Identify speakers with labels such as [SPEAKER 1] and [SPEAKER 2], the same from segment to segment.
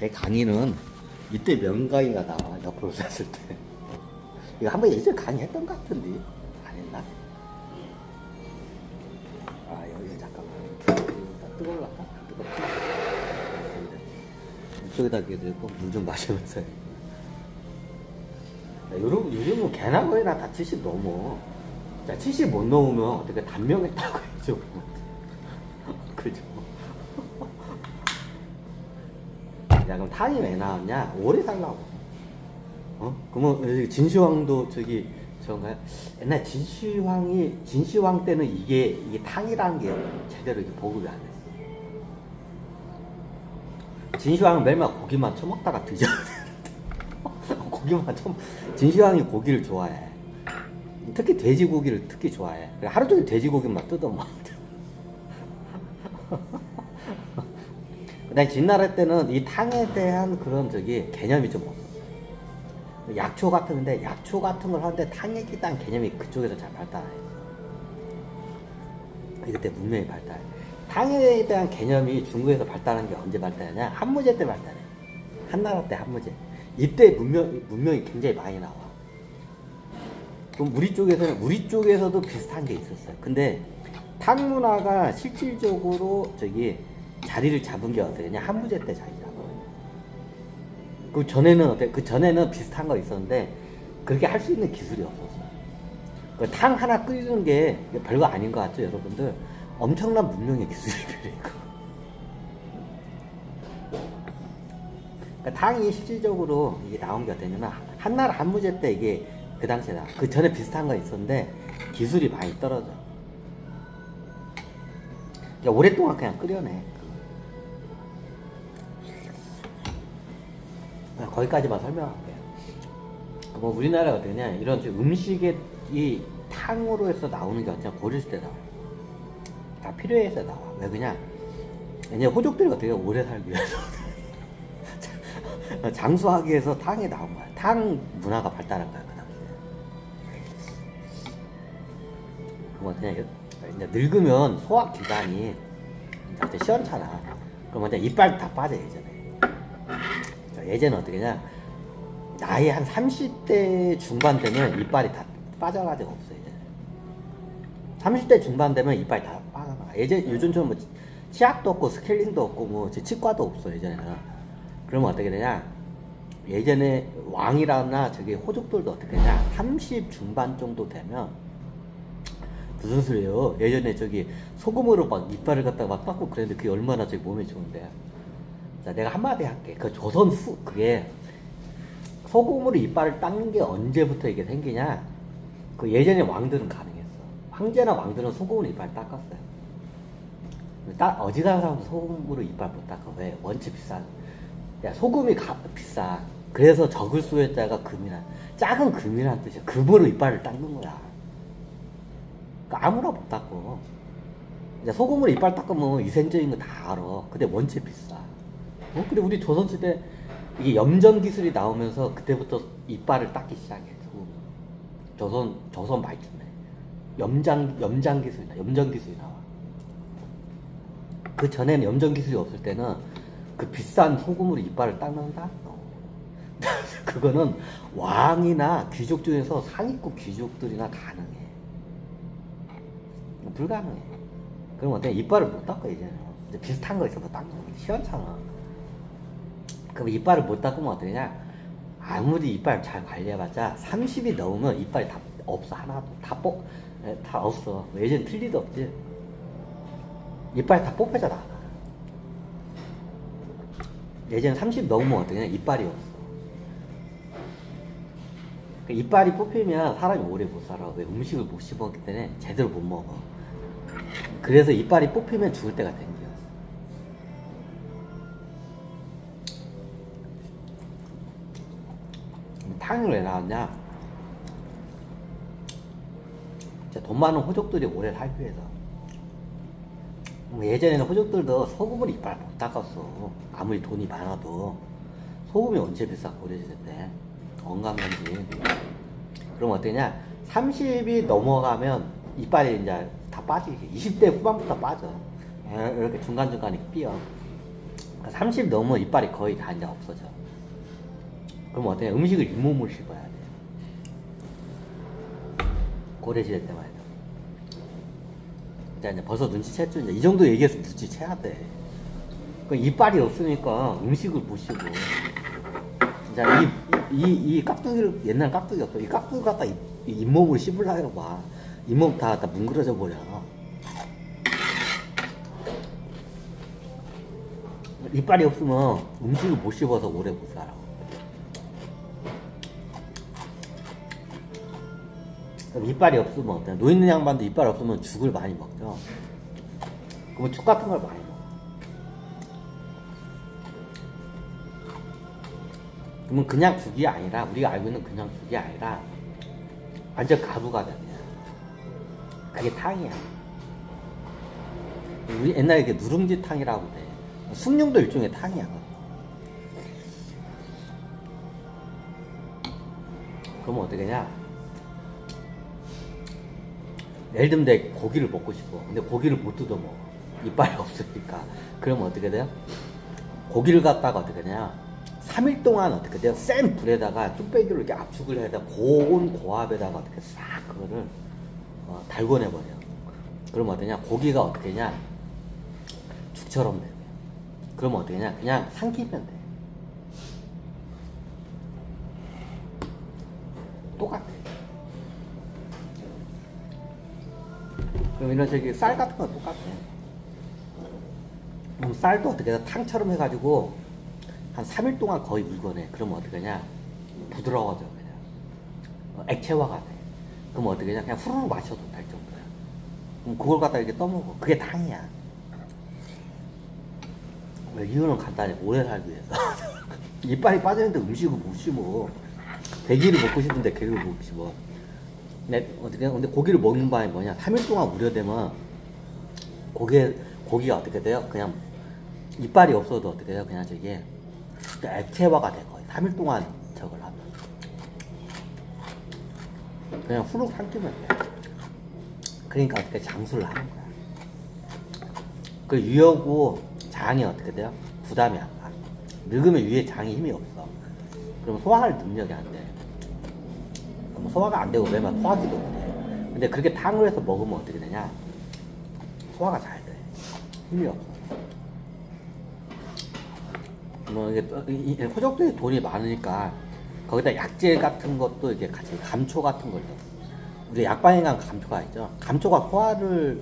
[SPEAKER 1] 제 강의는 이때 명강의가 나와. 옆으로 쐈을 때. 이거 한번 예전에 강의했던 것 같은데 안 했나? 아 여기 잠깐만. 뜨거울라까? 뜨겁지? 이쪽에다 끼고 물 좀 마시면서. 여러분 요즘은 개나 거의나 다 70 넘어. 자, 70 못 넘으면 어떻게 단명했다고 해줘. 그죠? 야, 그럼 탄이 왜 나왔냐? 오래 살라고. 어? 그러면 진시황도 저기 저건가요? 옛날 진시황 때는 이게 탕이라는 게 제대로 이렇게 보급이 안 됐어. 진시황은 매일만 고기만 처먹다가 뒤져야 돼. 고기만 진시황이 고기를 좋아해. 특히 돼지고기를 특히 좋아해. 하루 종일 돼지고기만 뜯어먹어. 난 진나라 때는 이 탕에 대한 그런 개념이 좀 없어. 약초 같은데 약초 같은 걸 하는데 탕에 대한 개념이 그쪽에서 잘 발달해. 그때 문명이 발달해. 탕에 대한 개념이 중국에서 발달한 게 언제 발달하냐? 한무제 때 발달해. 한나라 때 한무제. 이때 문명이 굉장히 많이 나와. 그럼 우리 쪽에서도 비슷한 게 있었어요. 근데 탕 문화가 실질적으로 자리를 잡은 게 어떻게냐? 한무제 때 자리 잡아요. 그 전에는 그 전에는 비슷한 거 있었는데 그렇게 할 수 있는 기술이 없었어요. 그 탕 하나 끓이는 게 별거 아닌 것 같죠, 여러분들? 엄청난 문명의 기술이 필요해요. 그러니까 탕이 실질적으로 이게 나온 게 어땠냐면 한나라 한무제 때 이게 그 당시에 그 전에 비슷한 거 있었는데 기술이 많이 떨어져. 그러니까 오랫동안 그냥 끓여내. 거기까지만 설명할게요. 뭐 우리나라가 어떠냐, 이런 음식에 이 탕으로 해서 나오는 게 어쩌냐, 고려시대 나와요. 다 필요해서 나와. 왜 그냥 왜냐면 호족들이 어떻게 오래 살기 위해서 장수하기 위해서 탕이 나온 거야. 탕 문화가 발달한 거야, 그 당시에. 그럼 어떠냐, 이제 늙으면 소화기관이 이제 시원찮아. 그럼 이제 이빨 다 빠져, 예전에. 예전에 어떻게 했냐, 나이 한 30대 중반 되면 이빨이 다 빠져가지고 없어. 이제 30대 중반 되면 이빨이 다 빠져나가. 요즘처럼 뭐 치약도 없고 스케일링도 없고 뭐 치과도 없어, 예전에는. 그러면 어떻게 되냐, 예전에 왕이라나 호족들도 어떻게 되냐, 30 중반 정도 되면 무슨 소리예요? 예전에 소금으로 막 이빨을 갖다가 막 닦고 그랬는데 그게 얼마나 몸에 좋은데. 자, 내가 한마디 할게. 그게 소금으로 이빨을 닦는 게 언제부터 이게 생기냐? 그 예전에 왕들은 가능했어. 황제나 왕들은 소금으로 이빨 닦았어요. 어지간한 사람도 소금으로 이빨 못 닦아. 왜? 원체 비싸. 야, 소금이 비싸. 그래서 적을 수의 자가 금이란, 작은 금이란 뜻이야. 금으로 이빨을 닦는 거야. 그러니까 아무나 못 닦고. 이제 소금으로 이빨 닦으면 위생적인 거 다 알아. 근데 원체 비싸. 근데 우리 조선시대 이게 염전 기술이 나오면서 그때부터 이빨을 닦기 시작해. 조선 말쯤에 염전 기술이 나와. 그 전에는 염전 기술이 없을 때는 그 비싼 소금으로 이빨을 닦는다? 그거는 왕이나 귀족 중에서 상위급 귀족들이나 가능해. 불가능해. 그럼 어때? 이빨을 못 닦아, 이제는. 비슷한 거 있어서 닦는 거 시원찮아. 그럼 이빨을 못 닦으면 어떠냐? 아무리 이빨 잘 관리해봤자 30이 넘으면 이빨이 다 없어. 하나도. 다 없어. 예전 틀리도 없지. 이빨이 다 뽑혀져 나가. 예전 30 넘으면 어떠냐? 이빨이 없어. 이빨이 뽑히면 사람이 오래 못 살아. 왜? 음식을 못 씹었기 때문에 제대로 못 먹어. 그래서 이빨이 뽑히면 죽을 때가 된 거야. 탕이 왜 나왔냐? 돈 많은 호족들이 오래 살기 위해서. 예전에는 호족들도 소금으로 이빨 못 닦았어. 아무리 돈이 많아도. 소금이 언제 비싸, 고려시대 때. 건강검진. 그럼 어떠냐? 30이 넘어가면 이빨이 이제 다 빠지지. 20대 후반부터 빠져. 이렇게 중간중간에 삐어. 30 넘으면 이빨이 거의 다 이제 없어져. 그럼 어떻게 음식을 잇몸을 씹어야 돼. 고래시대 때만 해도. 이제 벌써 눈치챘죠. 이제 이 정도 얘기해서 눈치채야 돼. 이빨이 없으니까 음식을 못 씹어. 자, 이 깍두기를, 옛날 깍두기 없어. 이 깍두기 갖다 잇몸으로 씹으려고 해봐. 잇몸 다 뭉그러져 버려. 이빨이 없으면 음식을 못 씹어서 오래 못 살아. 그럼 이빨이 없으면 어때? 노있는 양반도 이빨 없으면 죽을 많이 먹죠. 그러면 죽 같은 걸 많이 먹어. 그러면 그냥 죽이 아니라, 우리가 알고 있는 그냥 죽이 아니라 완전 가루가 되네. 그게 탕이야. 우리 옛날에 이렇게 누룽지 탕이라고 돼. 숭늉도 일종의 탕이야. 그러면 어떻게 하냐? 예를 들면 내 고기를 먹고 싶어. 근데 고기를 못 뜯어 먹어. 이빨이 없으니까. 그러면 어떻게 돼요? 고기를 갖다가 어떻게 하냐? 3일 동안 어떻게 돼요? 센 불에다가 뚝배기로 이렇게 압축을 해야 돼. 고온 고압에다가 어떻게 싹 그거를 달궈내버려. 그러면 어떠냐? 고기가 어떻게 되냐? 죽처럼 돼. 그러면 어떻게 되냐? 그냥 삼키면 돼. 똑같아. 그럼 이런 저기 쌀 같은 거 똑같아. 그럼 쌀도 어떻게 해? 탕처럼 해가지고 한 3일 동안 거의 묵어내. 그러면 어떻게 하냐? 부드러워져. 그냥 액체화가 돼. 그럼 어떻게 하냐? 그냥 후루룩 마셔도 될 정도야. 그럼 그걸 갖다 이렇게 떠먹어. 그게 탕이야. 이유는 간단해. 오래 살기 위해서. 이빨이 빠졌는데 음식을 못 씹어. 대기를 먹고 싶은데 개를 못 씹어. 근데 고기를 먹는 바에 뭐냐? 3일 동안 우려되면 고기가 어떻게 돼요? 그냥 이빨이 없어도 어떻게 돼요? 그냥 저게 액체화가 돼. 거의 3일 동안 저걸 하면 그냥 후룩 삼키면 돼. 그러니까 어떻게 장수를 하는 거야. 그 유하고 장이 어떻게 돼요? 부담이 안 가. 늙으면 위에 장이 힘이 없어. 그럼 소화할 능력이 안 돼. 그럼 소화가 안 되고 매만 토하지도 못해. 근데 그렇게 탕을 해서 먹으면 어떻게 되냐? 소화가 잘 돼. 힘이 없어. 뭐 이게 호적들이 돈이 많으니까 거기다 약재 같은 것도 이렇게 같이 감초 같은 걸 넣어. 우리 약방에 가면 감초가 있죠. 감초가 소화를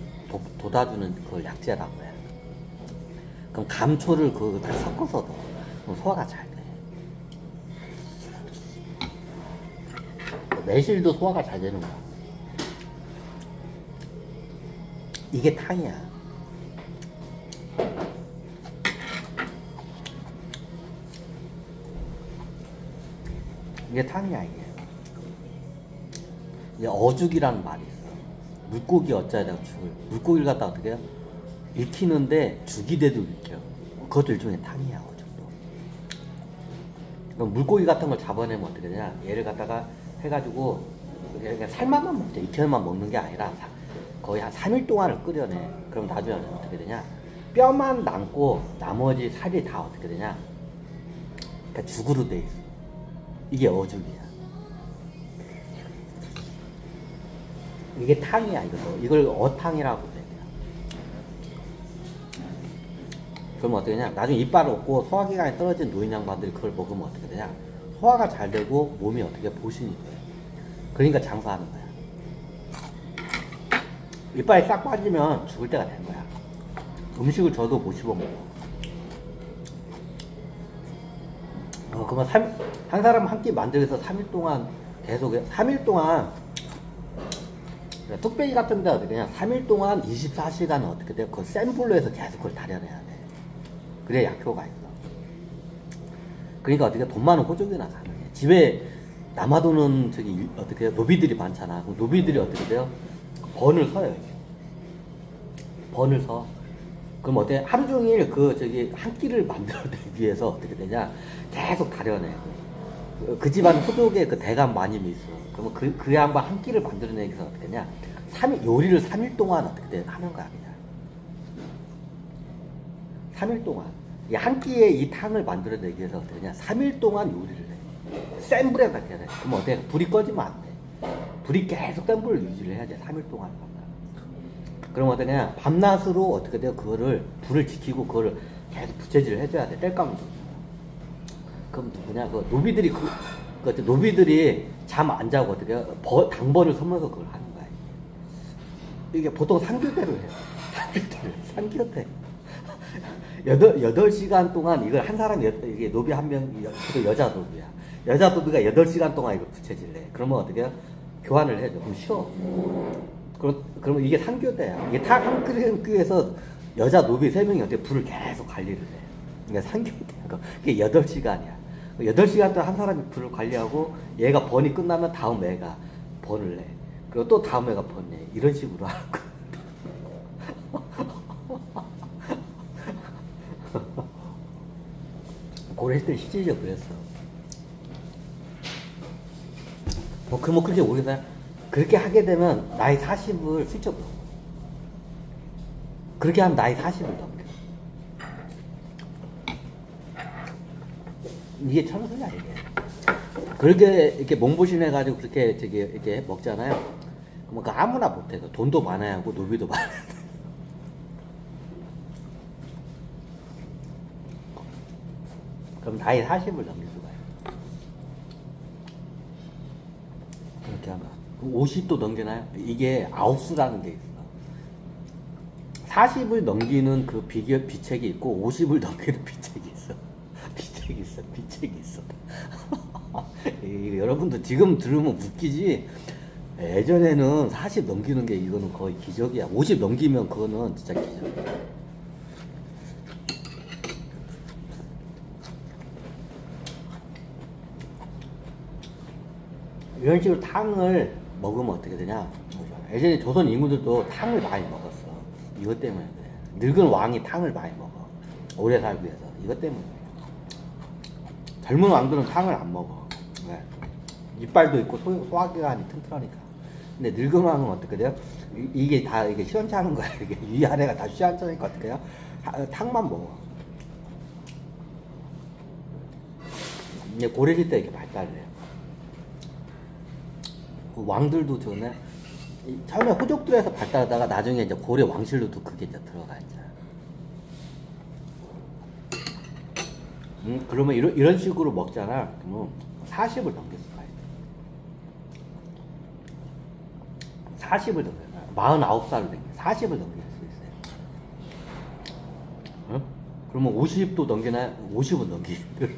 [SPEAKER 1] 돋아주는 그 약재라고 해. 그럼 감초를 다 섞어서 넣어. 그럼 소화가 잘 돼. 매실도 소화가 잘 되는 거야. 이게 탕이야. 이게 탕이야. 이게 어죽이라는 말이 있어. 물고기 어짜에다가 죽을, 물고기를 갖다 어떻게 해요? 익히는데 죽이 돼도 익혀. 그것도 일종의 탕이야. 어죽도. 그럼 물고기 같은 걸 잡아내면 어떻게 되냐? 얘를 갖다가 해가지고 그냥 살만만 먹자. 익혀만 먹는 게 아니라 거의 한 3일 동안을 끓여내. 그럼 나중에 어떻게 되냐? 뼈만 남고 나머지 살이 다 어떻게 되냐? 그러니까 죽으로 돼 있어. 이게 어죽이야. 이게 탕이야. 이걸 어탕이라고 해. 그럼 어떻게 되냐? 나중에 이빨 없고 소화기관이 떨어진 노인 양반들이 그걸 먹으면 어떻게 되냐? 소화가 잘 되고 몸이 어떻게 보신이 돼. 그러니까 장사하는 거야. 이빨이 싹 빠지면 죽을 때가 된 거야. 음식을 줘도 못 씹어 먹어. 그러면 한 사람 한 끼 만들기 위해서 3일 동안 계속 3일 동안 뚝배기 같은 데 어떻게 그냥 3일 동안 24시간 어떻게 돼? 그 센 불로 해서 계속 그걸 다려내야 돼. 그래야 약효가 있어. 그러니까 어떻게 돈 많은 호족이나 가능해. 집에 남아도는 저기 어떻게 노비들이 많잖아. 그럼 노비들이 어떻게 돼요? 번을 서요. 번을 서. 그럼 어때? 하루 종일 한 끼를 만들어내기 위해서 어떻게 되냐? 계속 다려내. 그 집안 호족의 그 대감 마님이 있어. 그러면 그 양반 한 끼를 만들어내기 위해서 어떻게 되냐? 요리를 3일 동안 어떻게 돼? 하는 거야, 그냥. 3일 동안. 이 한 끼에 이 탕을 만들어내기 위해서 어떻게 하냐, 3일 동안 요리를 해. 센 불에 갖다 해. 그럼 어때? 불이 꺼지면 안 돼. 불이 계속 센 불을 유지를 해야 돼. 3일 동안. 그럼 어떠냐, 밤낮으로 어떻게 돼요? 그거를 불을 지키고 그거를 계속 부채질을 해줘야 돼. 뗄감도. 그럼 누구냐, 그 노비들이 노비들이 잠 안 자고 어떻게 해요? 당번을 서면서 그걸 하는 거야. 이게 보통 상교대로 해요. 상교대. 8시간 동안 이걸 한 사람이, 이게 노비 한 명, 여자 노비야. 여자 노비가 8시간 동안 이걸 부채질을 해. 그러면 어떻게 해요? 교환을 해줘. 그럼 쉬어. 그러면 이게 상교대야. 이게 탁 한 끓여서 여자 노비 3명이 어떻게 불을 계속 관리를 해. 그러니까 상교대야. 그게 8시간이야. 8시간 동안 한 사람이 불을 관리하고 얘가 번이 끝나면 다음 애가 번을 내. 그리고 또 다음 애가 번 내. 이런 식으로 하는 거야. 고려시대 시절이 그랬어. 그렇게 오래다. 그렇게 하게 되면 나이 40을 슬쩍 넘어. 그렇게 하면 나이 40을 넘겨. 이게 천수야, 이게. 그렇게 이렇게 몸보신해가지고 그렇게 이렇게 먹잖아요. 그럼 그 아무나 못해. 돈도 많아야 하고 노비도 많아야 돼. 그럼 나이 40을 넘길 수가 있어. 그렇게 하면. 50도 넘기나요? 이게 아홉수라는 게 있어. 40을 넘기는 그 비책이 있고 50을 넘기는 비책이 있어. 비책이 있어. 여러분도 지금 들으면 웃기지. 예전에는 40 넘기는 게 이거는 거의 기적이야. 50 넘기면 그거는 진짜 기적이야. 이런 식으로 탕을 먹으면 어떻게 되냐? 예전에 조선 인구들도 탕을 많이 먹었어. 이것 때문에 그래. 늙은 왕이 탕을 많이 먹어. 오래 살기 위해서. 이것 때문에. 젊은 왕들은 탕을 안 먹어. 왜? 이빨도 있고 소화기관이 튼튼하니까. 근데 늙은 왕은 어떻게 돼요? 이게 다 이게 시원찮은 거야. 이게 위아래가 다 시원찮으니까 어떻게 해요? 탕만 먹어. 이제 고려시대 이렇게 발달해요. 왕들도 전에 처음에 호족들에서 발달하다가 나중에 이제 고려 왕실로도 그게 이제 들어가 있잖아. 그러면 이런 식으로 먹잖아. 그러면 40을 넘길 수가 있어. 40을 넘겨요. 49살을 넘겨. 40을 넘길 수 있어요. 어? 그러면 50도 넘기나요? 50은 넘기기 힘들어.